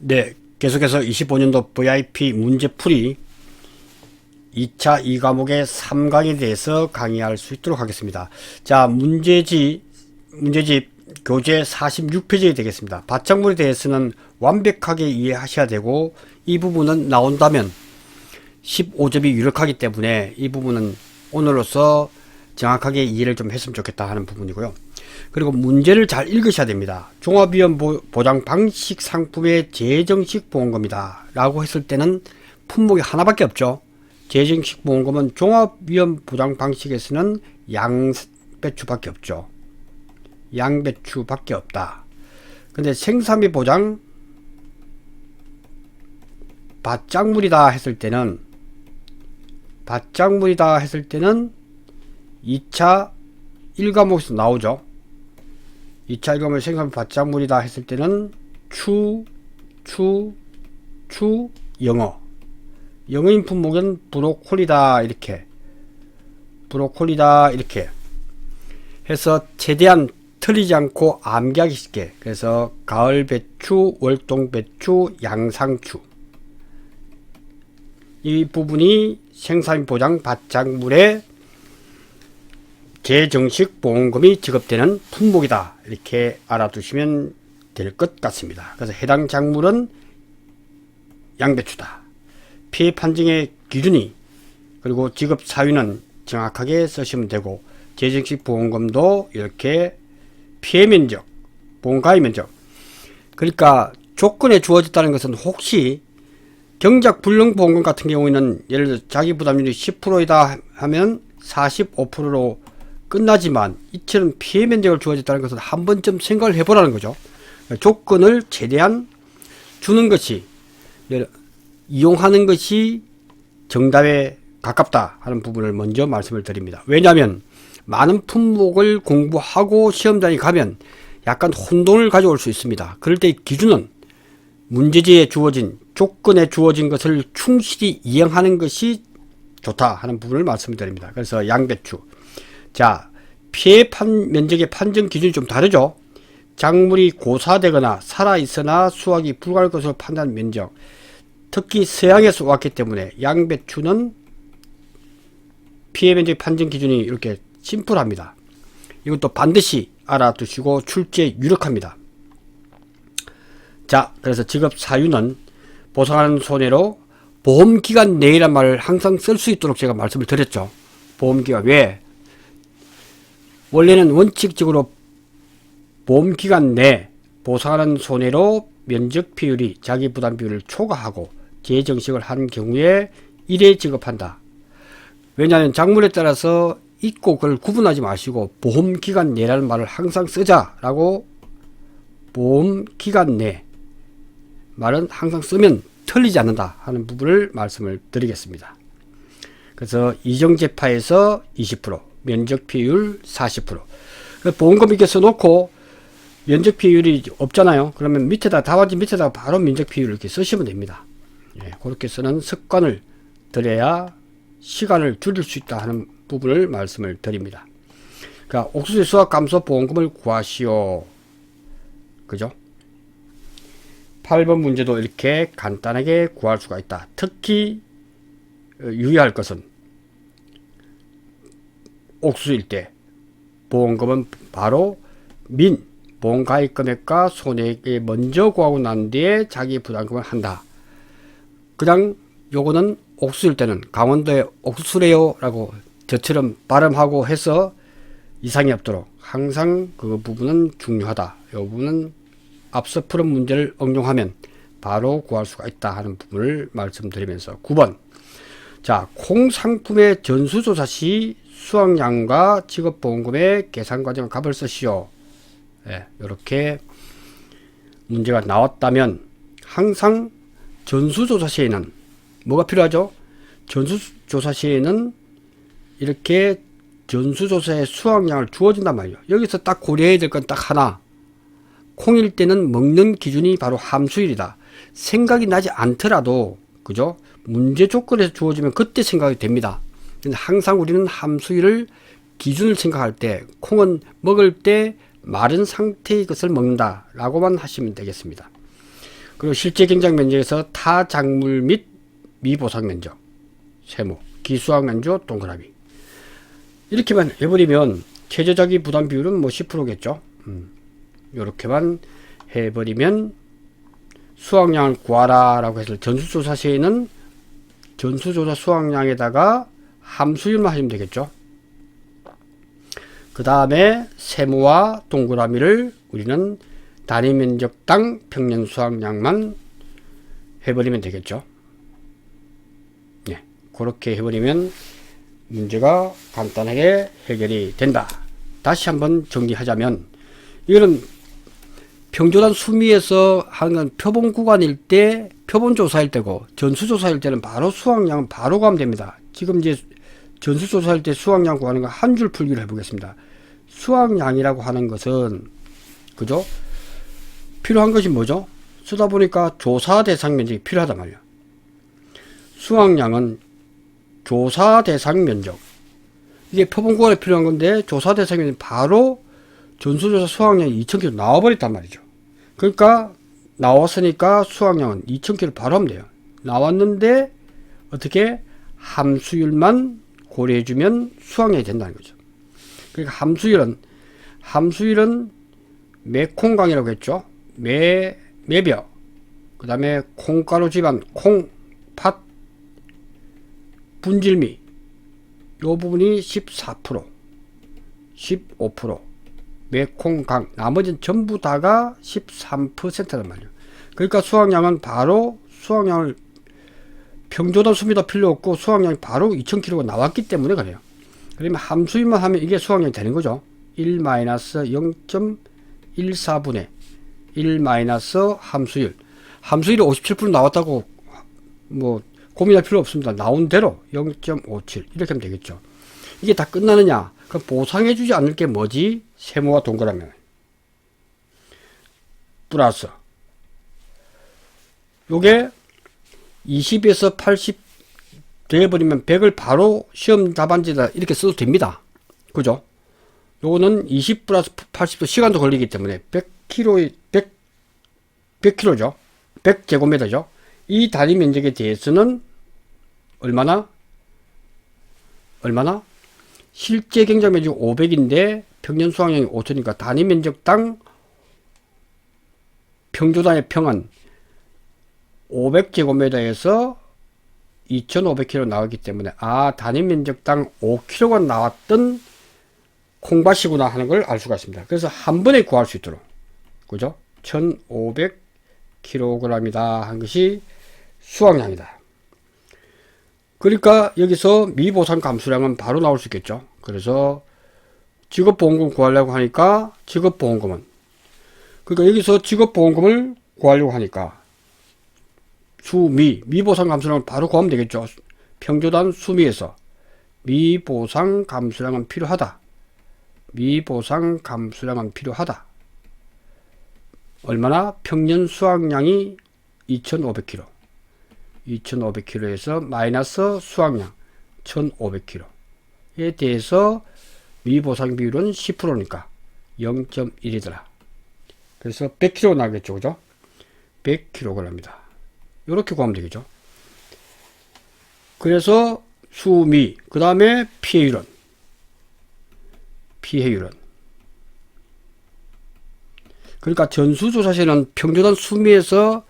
네, 계속해서 25년도 VIP 문제풀이 2차 2과목의 3강에 대해서 강의할 수 있도록 하겠습니다. 자, 문제집 교재 46페이지에 되겠습니다. 바짝물에 대해서는 완벽하게 이해하셔야 되고, 이 부분은 나온다면 15점이 유력하기 때문에 이 부분은 오늘로서 정확하게 이해를 좀 했으면 좋겠다 하는 부분이고요. 그리고 문제를 잘 읽으셔야 됩니다. 종합위험 보장 방식 상품의 재정식 보험금이다 라고 했을 때는 품목이 하나밖에 없죠. 재정식 보험금은 종합위험 보장 방식에서는 양배추밖에 없죠. 양배추밖에 없다. 근데 생산비 보장 밭작물이다 했을 때는 2차 1과목에서 나오죠. 2차 1과목 생산비 밭작물이다 했을 때는 영어인 품목은 브로콜리다 이렇게 해서 최대한 틀리지 않고 암기하기 쉽게, 그래서 가을 배추, 월동 배추, 양상추, 이 부분이 생산비 보장 밭작물의 재정식 보험금이 지급되는 품목이다 이렇게 알아두시면 될 것 같습니다. 그래서 해당 작물은 양배추다. 피해 판정의 기준이 그리고 지급 사유는 정확하게 쓰시면 되고, 재정식 보험금도 이렇게 피해 면적, 보험 가입 면적, 그러니까 조건에 주어졌다는 것은 혹시 경작 불능 보험금 같은 경우에는 예를 들어 자기 부담률이 10%이다 하면 45%로 끝나지만, 이처럼 피해 면적을 주어졌다는 것은 한 번쯤 생각을 해보라는 거죠. 조건을 최대한 주는 것이, 이용하는 것이 정답에 가깝다 하는 부분을 먼저 말씀을 드립니다. 왜냐하면 많은 품목을 공부하고 시험장에 가면 약간 혼돈을 가져올 수 있습니다. 그럴 때 기준은 문제지에 주어진, 조건에 주어진 것을 충실히 이행하는 것이 좋다 하는 부분을 말씀드립니다. 그래서 양배추. 자, 피해 면적의 판정 기준이 좀 다르죠. 작물이 고사되거나 살아있으나 수확이 불가할 것으로 판단한 면적, 특히 서양에서 왔기 때문에 양배추는 피해 면적 판정 기준이 이렇게 심플합니다. 이것도 반드시 알아두시고 출제에 유력합니다. 자, 그래서 지급 사유는 보상하는 손해로 보험기간 내이란 말을 항상 쓸 수 있도록 제가 말씀을 드렸죠. 보험기간. 왜? 원래는 원칙적으로 보험기간 내 보상하는 손해로 면적 비율이 자기 부담 비율을 초과하고 재정식을 한 경우에 1회 지급한다. 왜냐하면 작물에 따라서 있고 그걸 구분하지 마시고 보험기간 내라는 말을 항상 쓰자라고, 보험기간 내 말은 항상 쓰면 틀리지 않는다 하는 부분을 말씀을 드리겠습니다. 그래서 이정재파에서 20%, 면적 비율 40%. 보험금 이렇게 써놓고 면적 비율이 없잖아요. 그러면 답안지 밑에다가 바로 면적 비율을 이렇게 쓰시면 됩니다. 예, 그렇게 쓰는 습관을 들여야 시간을 줄일 수 있다 하는 부분을 말씀을 드립니다. 그러니까 옥수수의 수확 감소 보험금을 구하시오. 그죠? 8번 문제도 이렇게 간단하게 구할 수가 있다. 특히 유의할 것은 옥수수일 때 보험금은 바로 보험 가입 금액과 손해액에 먼저 구하고 난 뒤에 자기 부담금을 한다. 그냥 요거는 옥수수일 때는 강원도의 옥수수래요 라고 저처럼 발음하고 해서 이상이 없도록 항상 그 부분은 중요하다. 이 부분은 앞서 푸른 문제를 응용하면 바로 구할 수가 있다 하는 부분을 말씀드리면서 9번. 자, 콩 상품의 전수조사 시 수확량과 지급보험금의 계산 과정 값을 쓰시오. 예, 이렇게 문제가 나왔다면 항상 전수조사 시에는 뭐가 필요하죠? 전수조사 시에는 이렇게 전수조사의 수확량을 주어진단 말이에요. 여기서 딱 고려해야 될 건 딱 하나. 콩일 때는 먹는 기준이 바로 함수일이다. 생각이 나지 않더라도, 그죠? 문제 조건에서 주어지면 그때 생각이 됩니다. 근데 항상 우리는 함수일을 기준을 생각할 때, 콩은 먹을 때 마른 상태의 것을 먹는다 라고만 하시면 되겠습니다. 그리고 실제 경작 면적에서 타작물 및 미보상 면적, 세모, 기수학 면조 동그라미. 이렇게만 해버리면 최저자기 부담 비율은 뭐 10%겠죠. 이렇게만 해버리면 수확량을 구하라 라고 해서 전수조사 시에는 전수조사 수확량에다가 함수율만 하시면 되겠죠. 그 다음에 세모와 동그라미를 우리는 단위 면적당 평년 수확량만 해버리면 되겠죠. 네, 그렇게 해버리면 문제가 간단하게 해결이 된다. 다시 한번 정리하자면, 이거는 평조단 수미에서 하는 표본 구간일 때, 표본 조사일 때고, 전수 조사일 때는 바로 수확량은 바로 구하면 됩니다. 지금 이제 전수 조사일 때 수확량 구하는 거 한 줄 풀기를 해보겠습니다. 수확량이라고 하는 것은, 그죠? 필요한 것이 뭐죠? 쓰다 보니까 조사 대상 면적이 필요하단 말이야. 수확량은 조사 대상 면적. 이게 표본 구간에 필요한 건데, 조사 대상 면적 바로 전수조사 수확량이 2000kg 나와버렸단 말이죠. 그러니까 나왔으니까 수확량은 2000kg 바로 하면 돼요. 나왔는데 어떻게 함수율만 고려해주면 수확량이 된다는 거죠. 그러니까 함수율은 매콩강이라고 했죠. 매벼, 그 다음에 콩가루 지방, 콩, 팥, 분질미, 요 부분이 14%, 15%, 매콩강, 나머지는 전부 다가 13%란 말이에요. 그러니까 수확량은 바로 수확량을 평조단 수미도 필요 없고 수확량이 바로 2000kg가 나왔기 때문에 그래요. 그러면 함수율만 하면 이게 수확량이 되는 거죠. 1-0.14분의 1 함수율. 함수율이 57% 나왔다고 뭐 고민할 필요 없습니다. 나온 대로 0.57 이렇게 하면 되겠죠. 이게 다 끝나느냐? 그럼 보상해주지 않을 게 뭐지? 세모와 동그라미 플러스 요게 20에서 80 돼버리면 100을 바로 시험 답안지에다 이렇게 써도 됩니다. 그죠? 요거는 20 플러스 80도 시간도 걸리기 때문에 100kg죠. 100제곱미터죠. 이 단위 면적에 대해서는 얼마나? 실제 경작 면적 500인데 평년 수확량이 5천이니까 단위 면적당 평조단의 평은 500제곱미터에서 2500kg 나왔기 때문에 단위 면적당 5kg가 나왔던 콩밭이구나 하는 걸 알 수가 있습니다. 그래서 한 번에 구할 수 있도록, 그죠? 1500kg이다 한 것이 수확량이다. 그러니까 여기서 미보상 감수량은 바로 나올 수 있겠죠. 그래서 직업보험금 구하려고 하니까 직업보험금은, 그러니까 여기서 직업보험금을 구하려고 하니까 미보상 감수량을 바로 구하면 되겠죠. 평조단 수미에서 미보상 감수량은 필요하다. 미보상 감수량은 필요하다. 얼마나? 평년 수확량이 2500kg. 2500kg에서 마이너스 수확량 1500kg에 대해서 미보상 비율은 10%니까 0.1이더라. 그래서 100kg 나겠죠. 그죠? 100kg입니다. 이렇게 구하면 되겠죠. 그래서 수미, 그 다음에 피해율은 그러니까 전수조사시에는 평조단 수미에서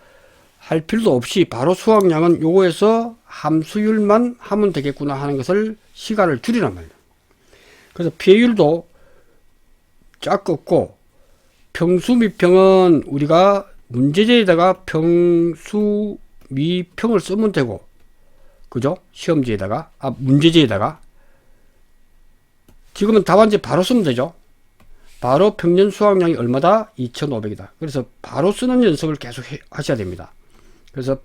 할 필요도 없이 바로 수확량은 요거에서 함수율만 하면 되겠구나 하는 것을 시간을 줄이란 말이에요. 그래서 피해율도 쫙 꺾고 평수미평은 우리가 문제지에다가 평수미평을 쓰면 되고, 그죠? 시험지에다가 문제지에다가 지금은 답안지 바로 쓰면 되죠. 바로 평년 수확량이 얼마다? 2500이다. 그래서 바로 쓰는 연습을 계속 하셔야 됩니다. 그래서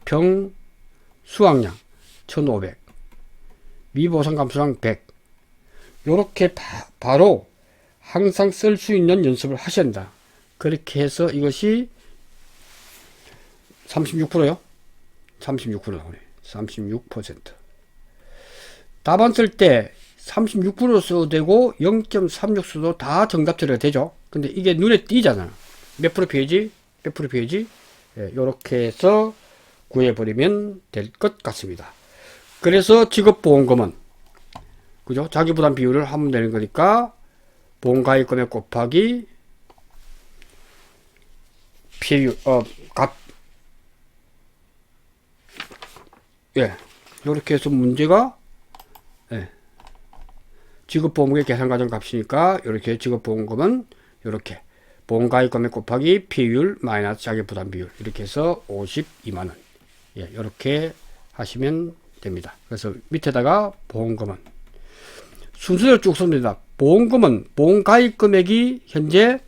수확량 1500, 미보상 감수량 100, 요렇게 바로 항상 쓸 수 있는 연습을 하셔야 한다. 그렇게 해서 이것이 36%요? 36% 나오네. 36%. 답안 쓸 때 36% 써도 되고 0.36 써도 다 정답 처리가 되죠. 근데 이게 눈에 띄잖아요. 몇 프로 피해지? 몇 프로 피해지? 이렇게 해서 구해버리면 될 것 같습니다. 그래서 직업보험금은 그죠? 자기부담 비율을 하면 되는 거니까 보험가입금액 곱하기 피해율 이렇게 해서 문제가 직업보험금의 계산과정 값이니까 이렇게 직업보험금은 이렇게 보험가입금액 곱하기 피해율 마이너스 자기부담 비율 이렇게 해서 52만원 이렇게 하시면 됩니다. 그래서 밑에다가 보험금은 순서대로 쭉 쓰면 됩니다. 보험금은 보험가입 금액이 현재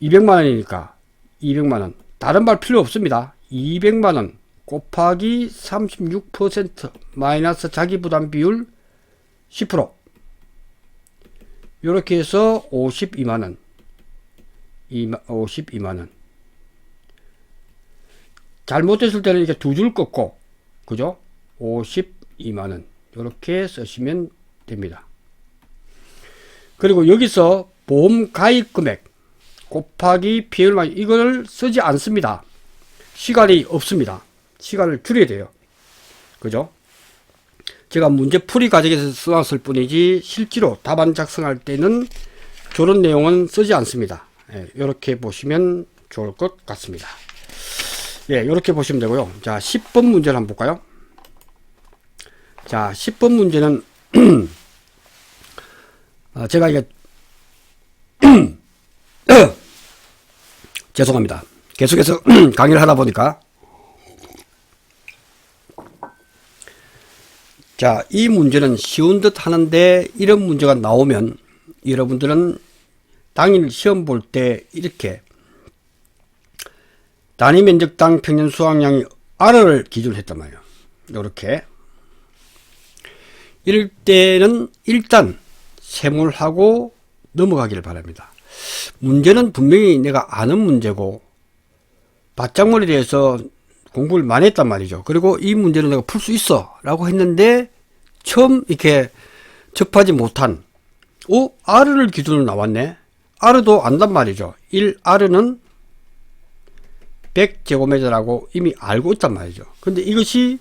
200만원이니까 200만원 다른 말 필요 없습니다. 200만원 곱하기 36% 마이너스 자기부담 비율 10% 이렇게 해서 52만원 52만원 잘못됐을 때는 이렇게 두 줄 꺾고 그죠? 52만원 이렇게 쓰시면 됩니다. 그리고 여기서 보험 가입 금액 곱하기 피해율 이걸 쓰지 않습니다. 시간이 없습니다. 시간을 줄여야 돼요. 그죠? 제가 문제 풀이 과정에서 써놨을 뿐이지 실제로 답안 작성할 때는 저런 내용은 쓰지 않습니다. 이렇게 보시면 좋을 것 같습니다. 이렇게 보시면 되고요. 자, 10번 문제를 한번 볼까요? 자, 10번 문제는 제가 이게 죄송합니다. 계속해서 강의를 하다 보니까 자, 이 문제는 쉬운 듯 하는데 이런 문제가 나오면 여러분들은 당일 시험 볼 때 이렇게 단위 면적당 평균 수확량이 R를 기준으로 했단 말이에요. 이렇게 이럴 때는 일단 세몰하고 넘어가기를 바랍니다. 문제는 분명히 내가 아는 문제고 바짝머리에 대해서 공부를 많이 했단 말이죠. 그리고 이 문제는 내가 풀 수 있어 라고 했는데 처음 이렇게 접하지 못한 R를 기준으로 나왔네. R도 안단 말이죠. 1R는 100제곱미터라고 이미 알고 있단 말이죠. 근데 이것이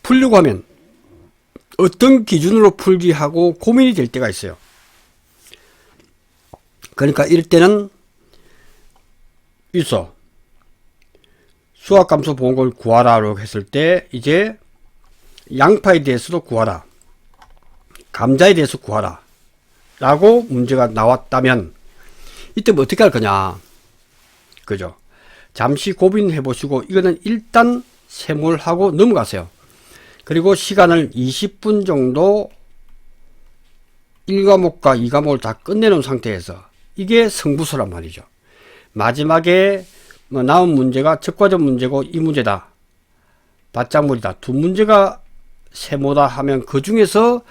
풀려고 하면 어떤 기준으로 풀지 하고 고민이 될 때가 있어요. 그러니까 이럴 때는 있어. 수학감소 보험금을 구하라고 했을 때 이제 양파에 대해서도 구하라. 감자에 대해서 구하라. 라고 문제가 나왔다면 이때 뭐 어떻게 할 거냐. 그죠? 잠시 고민해 보시고 이거는 일단 세몰하고 넘어가세요. 그리고 시간을 20분 정도 1과목과 2과목을 다 끝내놓은 상태에서 이게 성부서란 말이죠. 마지막에 나온 문제가 첫 과정 문제고 이 문제다. 바짝물이다. 두 문제가 세모다 하면 그 중에서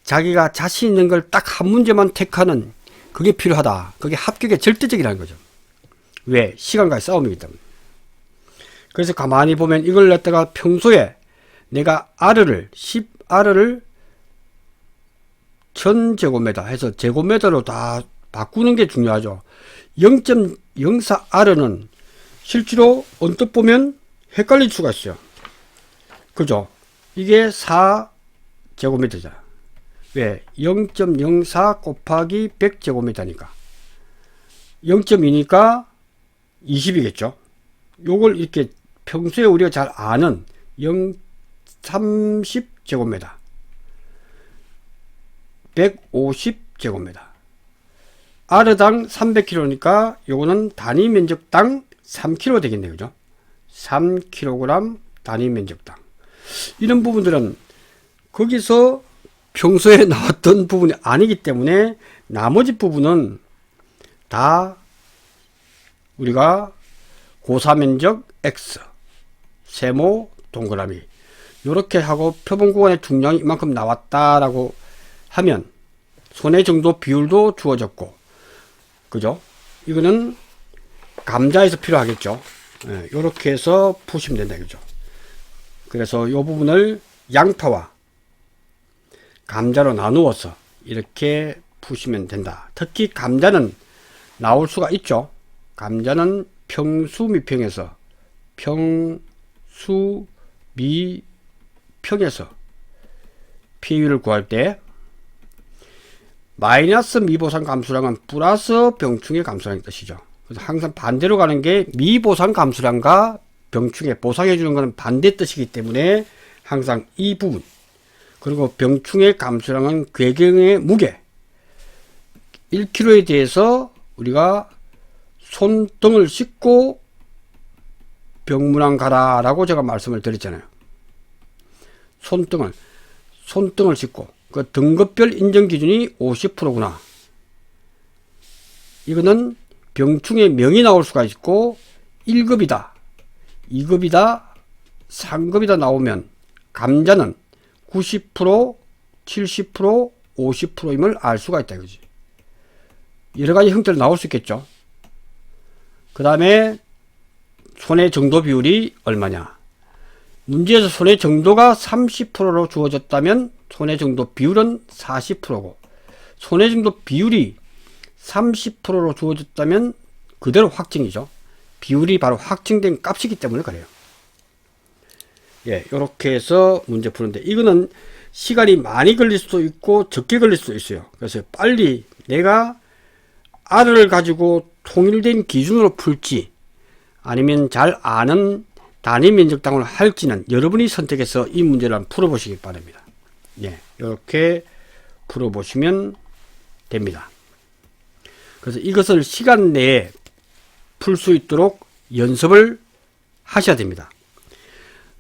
자기가 자신 있는 걸 딱 한 문제만 택하는 그게 필요하다. 그게 합격의 절대적이라는 거죠. 왜? 시간과의 싸움이기 때문에. 그래서 가만히 보면 이걸 갖다가 평소에 내가 R를 10R를 1000제곱미터 해서 제곱미터로 다 바꾸는 게 중요하죠. 0.04R는 실제로 언뜻 보면 헷갈릴 수가 있어요. 그죠? 이게 4제곱미터잖아. 왜? 0.04 곱하기 100제곱미터니까 0.2니까 20이겠죠. 요걸 이렇게 평소에 우리가 잘 아는 30제곱미터 150제곱미터 R당 300kg니까 요거는 단위 면적당 3kg 되겠네요. 그죠? 3kg 단위 면적당. 이런 부분들은 거기서 평소에 나왔던 부분이 아니기 때문에 나머지 부분은 다 우리가 고사면적 X, 세모 동그라미 이렇게 하고 표본 구간의 중량이 이만큼 나왔다라고 하면 손해 정도 비율도 주어졌고 그죠? 이거는 감자에서 필요하겠죠. 이렇게 해서 푸시면 된다 그죠? 그래서 이 부분을 양파와 감자로 나누어서 이렇게 푸시면 된다. 특히 감자는 나올 수가 있죠. 감자는 평수미평에서 피해율을 구할 때 마이너스 미보상 감수량은 플러스 병충해 감수량의 뜻이죠. 그래서 항상 반대로 가는 게 미보상 감수량과 병충해 보상해 주는 것은 반대 뜻이기 때문에 항상 이 부분, 그리고 병충해 감수량은 궤경의 무게 1kg에 대해서 우리가 손등을 씻고 병문안 가라 라고 제가 말씀을 드렸잖아요. 손등을 씻고 그 등급별 인정 기준이 50%구나. 이거는 병충해 명이 나올 수가 있고 1급이다, 2급이다, 3급이다 나오면 감자는 90%, 70%, 50%임을 알 수가 있다 이거지. 여러가지 형태로 나올 수 있겠죠. 그 다음에 손해 정도 비율이 얼마냐. 문제에서 손해 정도가 30%로 주어졌다면 손해 정도 비율은 40%고, 손해 정도 비율이 30%로 주어졌다면 그대로 확증이죠. 비율이 바로 확증된 값이기 때문에 그래요. 예, 이렇게 해서 문제 푸는데, 이거는 시간이 많이 걸릴 수도 있고 적게 걸릴 수도 있어요. 그래서 빨리 내가 R을 가지고 통일된 기준으로 풀지 아니면 잘 아는 단위 면적당을 할지는 여러분이 선택해서 이 문제를 한번 풀어보시기 바랍니다. 예, 이렇게 풀어보시면 됩니다. 그래서 이것을 시간 내에 풀 수 있도록 연습을 하셔야 됩니다.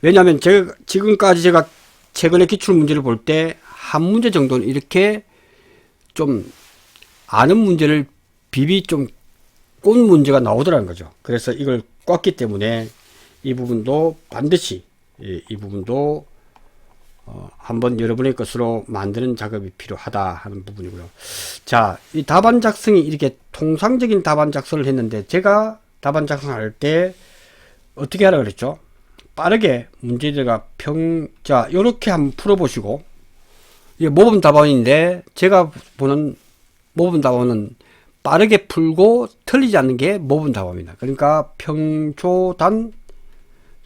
왜냐하면 지금까지 제가 최근에 기출문제를 볼 때 한 문제 정도는 이렇게 좀 아는 문제를 비비 좀 꼰 문제가 나오더라는 거죠. 그래서 이걸 꿨기 때문에 이 부분도 반드시 이 부분도 한번 여러분의 것으로 만드는 작업이 필요하다 하는 부분이고요. 자, 이 답안 작성이 이렇게 통상적인 답안 작성을 했는데, 제가 답안 작성할 때 어떻게 하라 그랬죠? 빠르게 문제들과 자, 요렇게 한번 풀어보시고, 이게 모범 답안인데 제가 보는 모범 답안은 빠르게 풀고 틀리지 않는 게 모범 답안입니다. 그러니까 평조단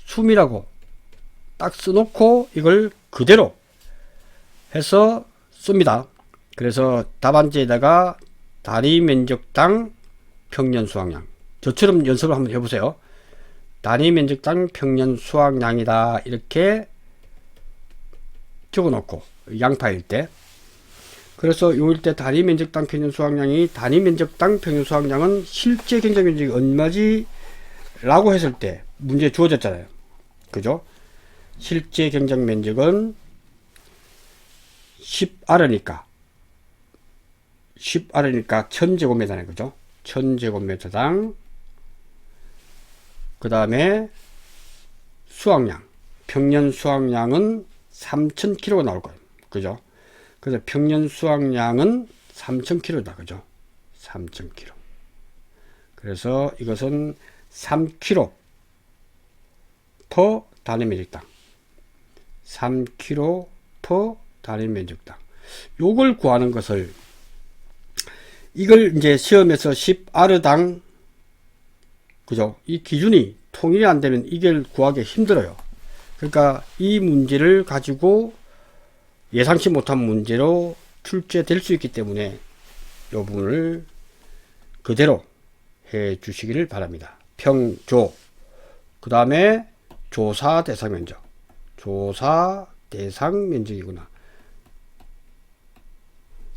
숨이라고 딱 써놓고 이걸 그대로 해서 씁니다. 그래서 답안지에다가 단위 면적당 평년 수확량, 저처럼 연습을 한번 해보세요. 단위 면적당 평년 수확량이다 이렇게 적어놓고, 양파일 때, 그래서 요일 때 단위 면적당 평년 수확량이, 단위 면적당 평년 수확량은 실제 경작 면적이 얼마지? 라고 했을 때 문제 주어졌잖아요. 그죠? 실제 경작 면적은 10R니까 1000제곱미터네. 그죠? 1000제곱미터당, 그 다음에 수확량, 평년 수확량은 3000kg가 나올 거예요. 그죠? 그래서 평년 수확량은 3000kg다. 그죠? 3000kg. 그래서 이것은 3kg per 단위 면적당. 3kg per 단위 면적당. 요걸 구하는 것을, 이걸 이제 시험에서 10R당, 그죠? 이 기준이 통일이 안 되면 이걸 구하기 힘들어요. 그러니까 이 문제를 가지고 예상치 못한 문제로 출제될 수 있기 때문에 이 부분을 그대로 해 주시기를 바랍니다. 평조, 그 다음에 조사 대상 면적, 조사 대상 면적이구나.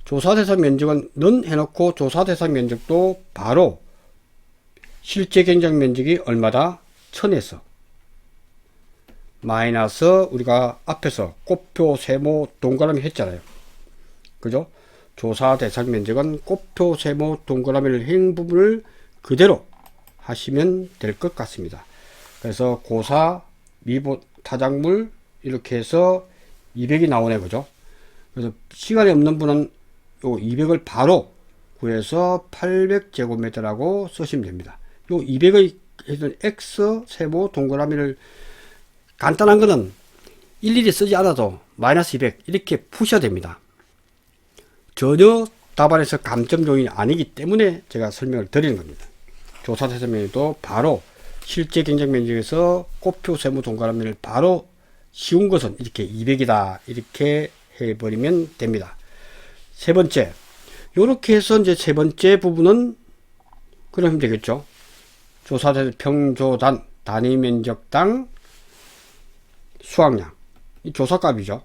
조사 대상 면적은 는 해놓고, 조사 대상 면적도 바로 실제 경작 면적이 얼마다? 1000에서 마이너스, 우리가 앞에서 꽃표, 세모, 동그라미 했잖아요. 그죠? 조사 대상 면적은 꽃표, 세모, 동그라미를 한 부분을 그대로 하시면 될 것 같습니다. 그래서 고사, 미보, 타작물 이렇게 해서 200이 나오네. 그죠? 그래서 시간이 없는 분은 요 200을 바로 구해서 800제곱미터라고 쓰시면 됩니다. 요 200의 해준 X, 세모, 동그라미를 간단한 거는 일일이 쓰지 않아도 마이너스 200 이렇게 푸셔야 됩니다. 전혀 답안에서 감점 요인이 아니기 때문에 제가 설명을 드리는 겁니다. 조사 대상 면적도 바로 실제 경쟁 면적에서 꽃표 세무 동그라미를 바로 쉬운 것은 이렇게 200이다. 이렇게 해버리면 됩니다. 세 번째, 요렇게 해서 이제 세 번째 부분은 그러면 되겠죠. 조사대 평조단 단위 면적당 수확량, 이 조사값이죠.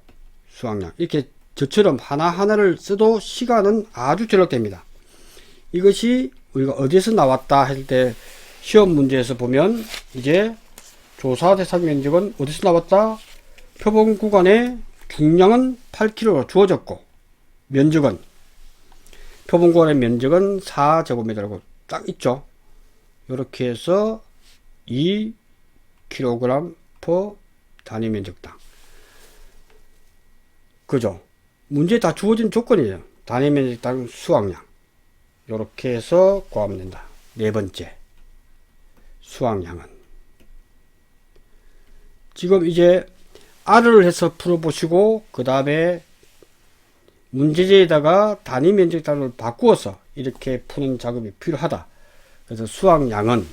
수확량. 이렇게 저처럼 하나하나를 써도 시간은 아주 절약됩니다. 이것이 우리가 어디서 나왔다 할 때 시험 문제에서 보면 이제 조사 대상 면적은 어디서 나왔다? 표본 구간의 중량은 8kg로 주어졌고 면적은 표본 구간의 면적은 4제곱미터라고 딱 있죠. 이렇게 해서 2kg per 단위 면적당. 그죠? 문제에 다 주어진 조건이에요. 단위 면적당 수확량. 이렇게 해서 구하면 된다. 네 번째, 수확량은 지금 이제 R을 해서 풀어보시고 그 다음에 문제지에다가 단위 면적당을 바꾸어서 이렇게 푸는 작업이 필요하다. 그래서 수확량은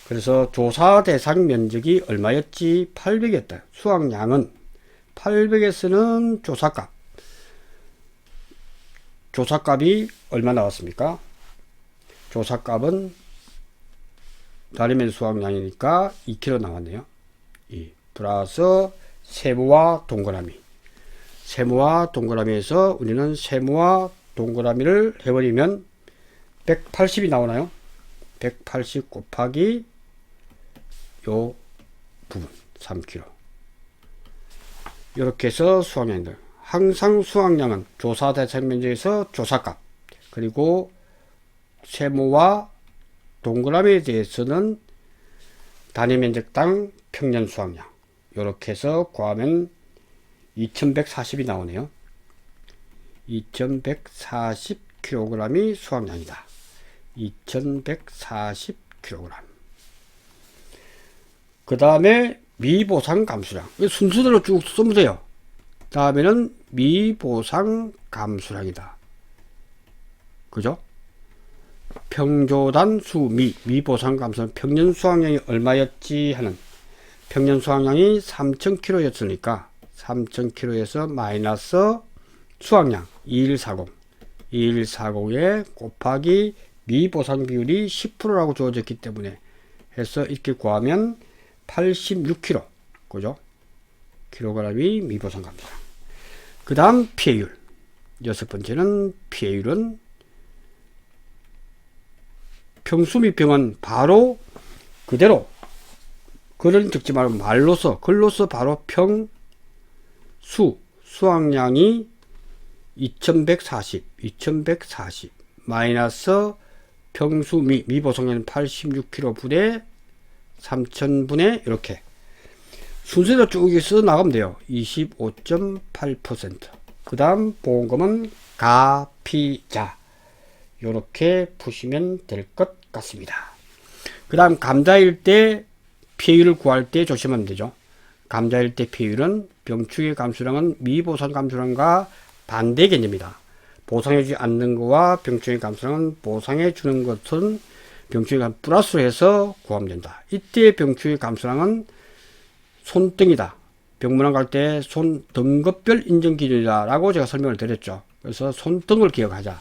그래서 조사 대상 면적이 얼마였지? 800이었다. 수확량은 800에서는 조사값이 얼마 나왔습니까? 조사값은 다리면 수확량이니까 2kg 나왔네요. 2 플러스 세모와 동그라미에서 우리는 세모와 동그라미를 해버리면 180이 나오나요? 180 곱하기 요 부분 3kg. 이렇게 해서 수확량들. 항상 수확량은 조사 대상 면적에서 조사값, 그리고 세모와 동그라미에 대해서는 단위 면적당 평년 수확량. 이렇게 해서 구하면 2140이 나오네요. 2140kg이 수확량이다. 2140kg. 그 다음에 미보상 감수량. 순서대로 쭉 쓰면 돼요. 다음에는 미보상 감수량이다. 그죠? 평조단 미보상 감수량 평년 수확량이 얼마였지 하는, 평년 수확량이 3000kg였으니까 3000kg에서 마이너스 수확량 2140에 곱하기 미보상 비율이 10%라고 주어졌기 때문에 해서 이렇게 구하면 86kg. 그죠? 킬로그램이 미보상 감수량. 그 다음 피해율. 여섯 번째는 피해율은 평수미평은 바로 그대로 글을 적지 말고 글로서 바로 수확량이 2140 마이너스 평수 미보상량은 86kg 분의 3000분의 이렇게 순서대로 쭉 써 나가면 돼요. 25.8%. 그 다음 보험금은 가피자. 요렇게 푸시면 될 것 같습니다. 그 다음 감자일 때 피해율을 구할 때 조심하면 되죠. 감자일 때 피해율은 병충해 감수량은 미보상 감수량과 반대 개념이다. 보상해주지 않는 것과 병충해 감수량은 보상해 주는 것은 병충해 감 플러스로 해서 구하면 된다. 이때 병충해 감수량은 손등이다. 병문안 갈 때 손 등급별 인정 기준이다 라고 제가 설명을 드렸죠. 그래서 손등을 기억하자.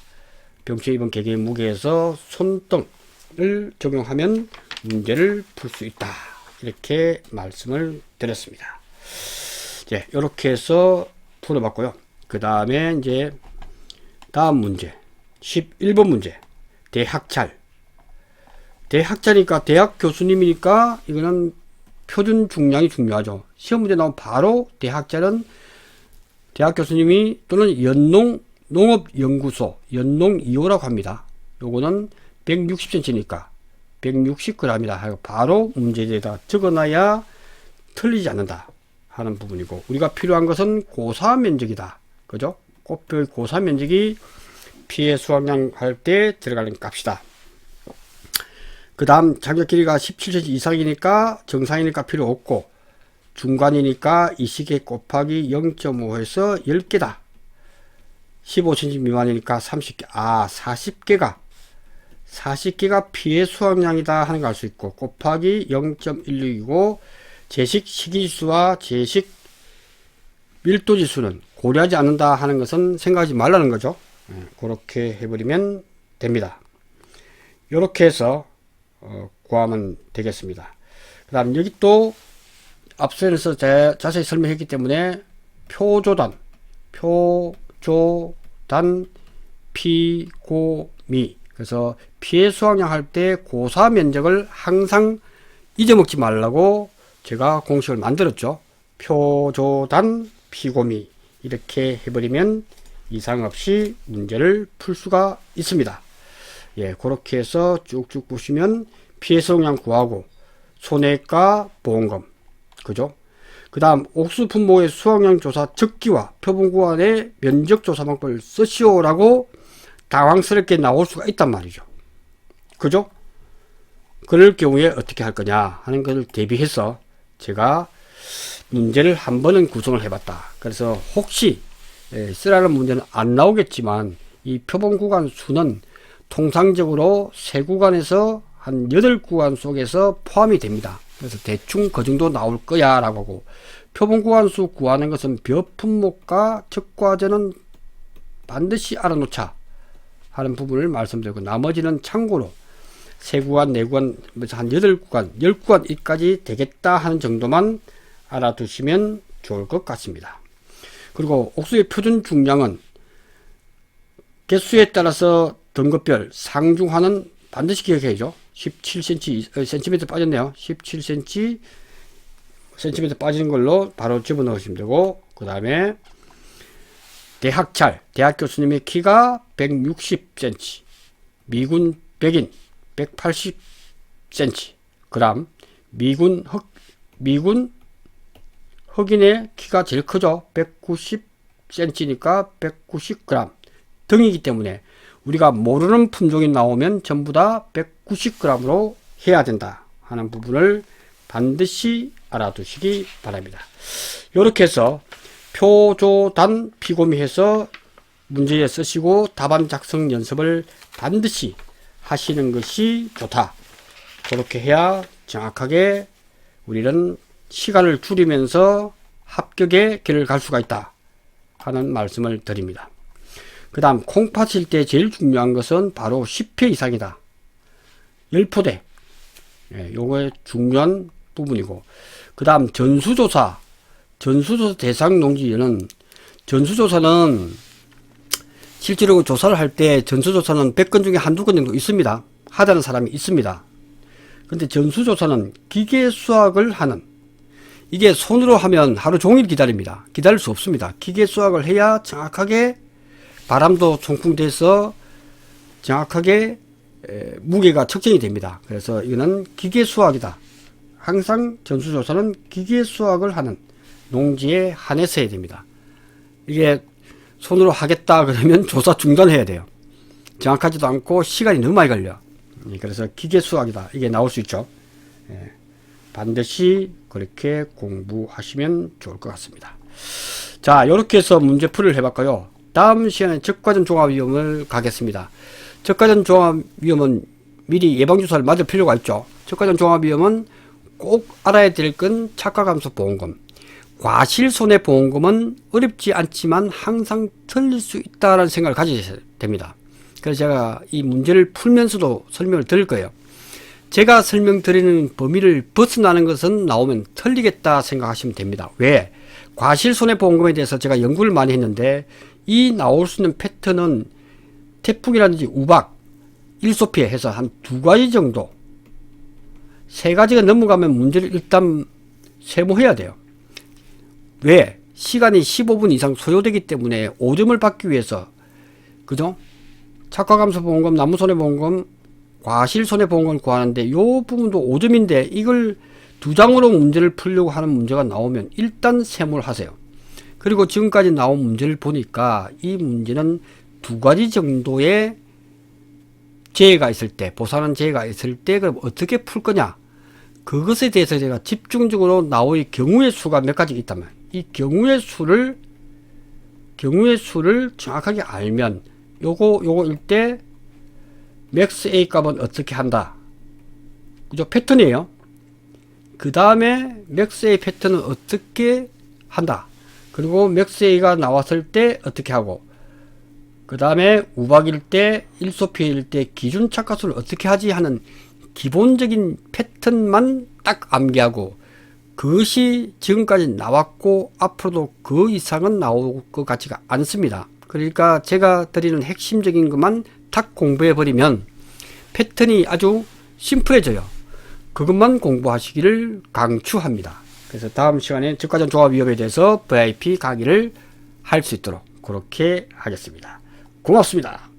병충해 입은 개개의 무게에서 손등을 적용하면 문제를 풀 수 있다. 이렇게 말씀을 드렸습니다. 네, 이렇게 해서 풀어봤고요. 그 다음에 이제 다음 문제 11번 문제. 대학자니까 대학 교수님이니까 이거는 표준 중량이 중요하죠. 시험 문제 나오면 바로 대학자는 대학 교수님이 또는 농업연구소 연농 2호라고 합니다. 요거는 160cm니까 160g이다 하고 바로 문제지에다 적어놔야 틀리지 않는다 하는 부분이고, 우리가 필요한 것은 고사 면적이다. 그죠? 꽃별 고사 면적이 피해 수확량 할 때 들어가는 값이다. 그 다음 장적 길이가 17cm 이상이니까 정상이니까 필요 없고, 중간이니까 이 시계 곱하기 0.5해서 10개다. 15cm 미만이니까 30개, 40개가 40개가 피해 수확량이다 하는 걸 알 수 있고, 곱하기 0.16이고 제식 식이지수와 제식 밀도지수는 고려하지 않는다 하는 것은 생각하지 말라는 거죠. 그렇게 해버리면 됩니다. 이렇게 해서 구하면 되겠습니다. 그 다음 여기 또 앞서서 자세히 설명했기 때문에 표조단 피고미, 그래서 피해 수확량 할 때 고사 면적을 항상 잊어먹지 말라고 제가 공식을 만들었죠. 표조단 피고미 이렇게 해버리면 이상 없이 문제를 풀 수가 있습니다. 예, 그렇게 해서 쭉쭉 보시면 피해 수확량 구하고 손해가 보험금, 그죠? 그 다음 옥수 분모의 수확량 조사 적기와 표본 구간의 면적 조사 방법을 쓰시오라고 당황스럽게 나올 수가 있단 말이죠. 그죠? 그럴 경우에 어떻게 할 거냐 하는 것을 대비해서 제가 문제를 한 번은 구성을 해봤다. 그래서 혹시 쓰라는 문제는 안 나오겠지만 이 표본 구간 수는 통상적으로 세 구간에서 한 8구간 속에서 포함이 됩니다. 그래서 대충 그 정도 나올 거야 라고 하고, 표본 구간 수 구하는 것은 몇 품목과 적과제는 반드시 알아놓자 하는 부분을 말씀드리고, 나머지는 참고로 3구간, 4구간, 한 8구간, 10구간까지 되겠다 하는 정도만 알아두시면 좋을 것 같습니다. 그리고 옥수의 표준 중량은 개수에 따라서 등급별 상중하는 반드시 기억해야죠. 17cm, cm 빠졌네요. 17cm, cm 빠지는 걸로 바로 집어넣으시면 되고, 그 다음에 대학 교수님의 키가 160cm, 미군 백인 180cm, 그람, 미군 흑인의 키가 제일 크죠. 190cm니까 190g 등이기 때문에 우리가 모르는 품종이 나오면 전부 다 190g으로 해야 된다 하는 부분을 반드시 알아두시기 바랍니다. 이렇게 해서 표조단 피고미 해서 문제에 쓰시고 답안 작성 연습을 반드시 하시는 것이 좋다. 그렇게 해야 정확하게 우리는 시간을 줄이면서 합격의 길을 갈 수가 있다 하는 말씀을 드립니다. 그 다음 콩팥 칠 때 제일 중요한 것은 바로 10회 이상이다. 10포대. 요거의 중요한 부분이고, 그 다음 전수조사 대상 농지는, 전수조사는 실제로 조사를 할 때 전수조사는 100건 중에 한두 건 정도 있습니다. 하자는 사람이 있습니다. 근데 전수조사는 기계 수학을 하는, 이게 손으로 하면 하루 종일 기다립니다. 기다릴 수 없습니다. 기계 수학을 해야 정확하게 바람도 통풍돼서 정확하게 무게가 측정이 됩니다. 그래서 이거는 기계 수학이다. 항상 전수조사는 기계 수학을 하는 농지에 한해서 해야 됩니다. 이게 손으로 하겠다 그러면 조사 중단해야 돼요. 정확하지도 않고 시간이 너무 많이 걸려. 그래서 기계 수학이다. 이게 나올 수 있죠. 반드시 그렇게 공부하시면 좋을 것 같습니다. 자, 이렇게 해서 문제풀이를 해봤고요. 다음 시간에 적과전 종합위험을 가겠습니다. 적과전 종합위험은 미리 예방주사를 맞을 필요가 있죠. 적과전 종합위험은 꼭 알아야 될 건 착과감소보험금. 과실손해보험금은 어렵지 않지만 항상 틀릴 수 있다는 생각을 가지셔야 됩니다. 그래서 제가 이 문제를 풀면서도 설명을 드릴 거예요. 제가 설명드리는 범위를 벗어나는 것은 나오면 틀리겠다 생각하시면 됩니다. 왜? 과실손해보험금에 대해서 제가 연구를 많이 했는데, 이 나올 수 있는 패턴은 태풍이라든지 우박, 일소피해 해서 한 2가지 정도, 3가지가 넘어가면 문제를 일단 세모해야 돼요. 왜? 시간이 15분 이상 소요되기 때문에 5점을 받기 위해서, 그죠? 착과감소보험금, 나무손해보험금, 과실손해보험금 구하는데 요 부분도 5점인데 이걸 2장으로 문제를 풀려고 하는 문제가 나오면 일단 세모를 하세요. 그리고 지금까지 나온 문제를 보니까 이 문제는 2가지 정도의 재해가 있을 때, 보상한 재해가 있을 때 그럼 어떻게 풀 거냐, 그것에 대해서 제가 집중적으로 나올 경우의 수가 몇 가지 있다면, 이 경우의 수를 정확하게 알면 요거일 때 맥스 A 값은 어떻게 한다. 그죠? 패턴이에요. 그 다음에 맥스 A 패턴은 어떻게 한다. 그리고 맥스 A가 나왔을 때 어떻게 하고, 그 다음에 우박일 때, 일소피일 때 기준 착각수를 어떻게 하지 하는 기본적인 패턴만 딱 암기하고, 그것이 지금까지 나왔고 앞으로도 그 이상은 나올 것 같지가 않습니다. 그러니까 제가 드리는 핵심적인 것만 딱 공부해 버리면 패턴이 아주 심플해져요. 그것만 공부하시기를 강추합니다. 그래서 다음 시간에 적가전 조합 위협에 대해서 VIP 강의를 할 수 있도록 그렇게 하겠습니다. 고맙습니다.